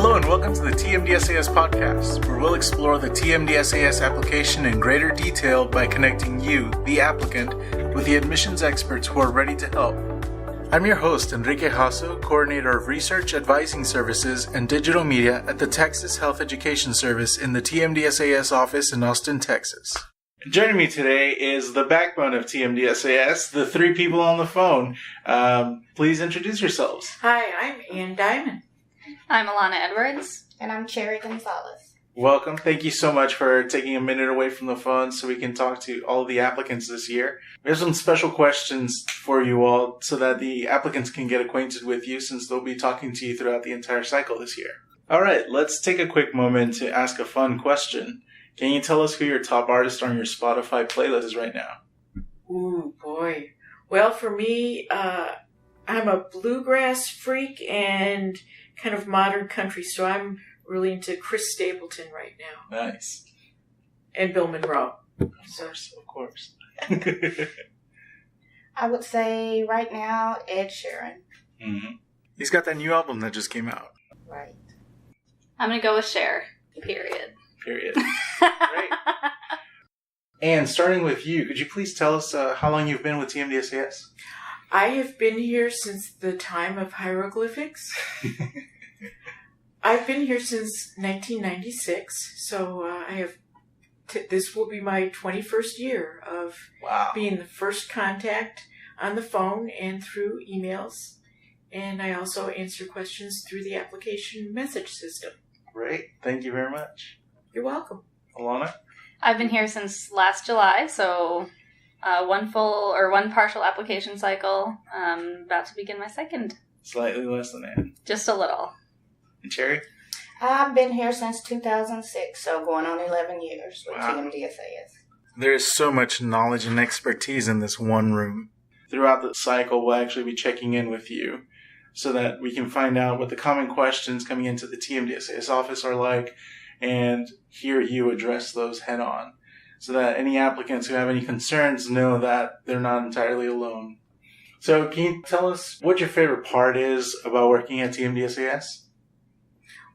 Hello and welcome to the TMDSAS podcast, where we'll explore the TMDSAS application in greater detail by connecting you, the applicant, with the admissions experts who are ready to help. I'm your host, Enrique Hasso, Coordinator of Research, Advising Services, and Digital Media at the Texas Health Education Service in the TMDSAS office in Austin, Texas. Joining me today is the backbone of TMDSAS, the three people on the phone. Please introduce yourselves. Hi, I'm Ann Diamond. I'm Alana Edwards. And I'm Cherry Gonzalez. Welcome. Thank you so much for taking a minute away from the phone so we can talk to all the applicants this year. We have some special questions for you all so that the applicants can get acquainted with you, since they'll be talking to you throughout the entire cycle this year. All right, let's take a quick moment to ask a fun question. Can you tell us who your top artist on your Spotify playlist is right now? Ooh, boy. Well, for me, I'm a bluegrass freak and kind of modern country, so I'm really into Chris Stapleton right now. Nice. And Bill Monroe. Of course. I would say right now, Ed Sheeran. Mm-hmm. He's got that new album that just came out. Right. I'm going to go with Cher. Period. Great. And starting with you, could you please tell us how long you've been with TMDSAS? I have been here since the time of hieroglyphics. I've been here since 1996, so I have. This will be my 21st year of being the first contact on the phone and through emails, and I also answer questions through the application message system. Great, thank you very much. You're welcome. Alana? I've been here since last July, so one partial application cycle. About to begin my second. Slightly less than that. Just a little. And Cherry? I've been here since 2006, so going on 11 years with TMDSAS. There is so much knowledge and expertise in this one room. Throughout the cycle, we'll actually be checking in with you so that we can find out what the common questions coming into the TMDSAS office are like, and hear you address those head on, so that any applicants who have any concerns know that they're not entirely alone. So can you tell us what your favorite part is about working at TMDSAS?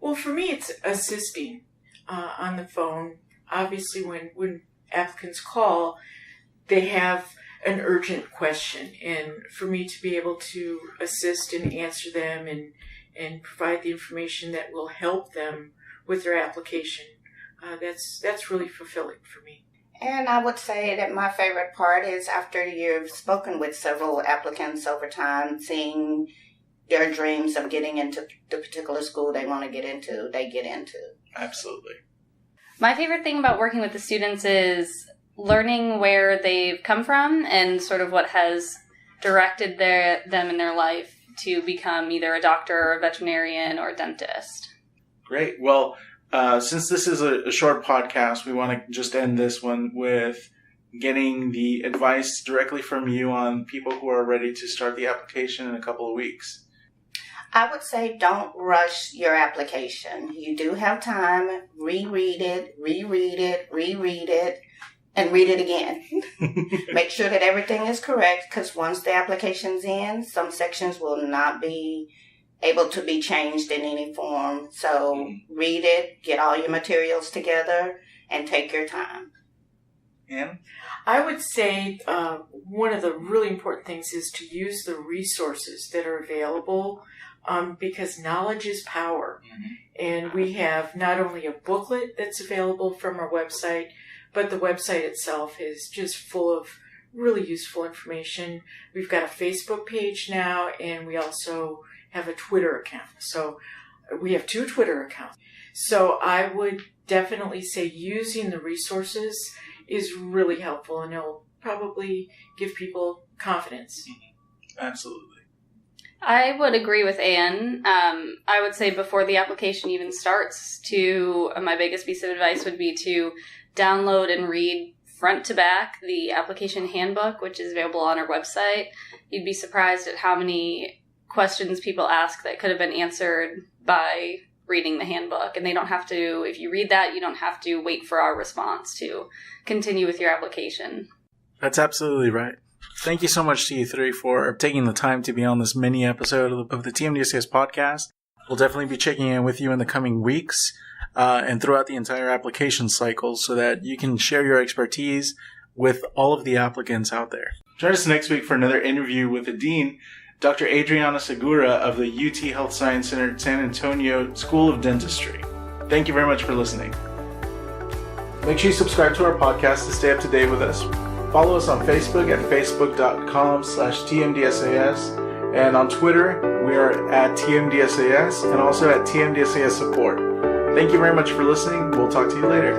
Well, for me, it's assisting on the phone. Obviously, when applicants call, they have an urgent question, and for me to be able to assist and answer them and provide the information that will help them with their application, that's really fulfilling for me. And I would say that my favorite part is after you've spoken with several applicants over time, seeing their dreams of getting into the particular school they want to get into, they get into. Absolutely. My favorite thing about working with the students is learning where they've come from and sort of what has directed them in their life to become either a doctor or a veterinarian or a dentist. Great. Well, since this is a short podcast, we want to just end this one with getting the advice directly from you on people who are ready to start the application in a couple of weeks. I would say don't rush your application. You do have time. Reread it, and read it again. Make sure that everything is correct, because once the application's in, some sections will not be able to be changed in any form. So read it, get all your materials together, and take your time. Anne? I would say one of the really important things is to use the resources that are available, because knowledge is power. Mm-hmm. And we have not only a booklet that's available from our website, but the website itself is just full of really useful information. We've got a Facebook page now, and we also have a Twitter account. So we have 2 Twitter accounts. So I would definitely say using the resources is really helpful, and it'll probably give people confidence. Mm-hmm. Absolutely. I would agree with Anne. I would say before the application even starts, my biggest piece of advice would be to download and read front to back the application handbook, which is available on our website. You'd be surprised at how many questions people ask that could have been answered by reading the handbook. And they don't have to, if you read that, you don't have to wait for our response to continue with your application. That's absolutely right. Thank you so much to you three for taking the time to be on this mini episode of the TMDSAS podcast. We'll definitely be checking in with you in the coming weeks and throughout the entire application cycle so that you can share your expertise with all of the applicants out there. Join us next week for another interview with the Dean, Dr. Adriana Segura of the UT Health Science Center San Antonio School of Dentistry. Thank you very much for listening. Make sure you subscribe to our podcast to stay up to date with us. Follow us on Facebook at facebook.com/TMDSAS, and on Twitter, we are at TMDSAS and also at TMDSAS Support. Thank you very much for listening. We'll talk to you later.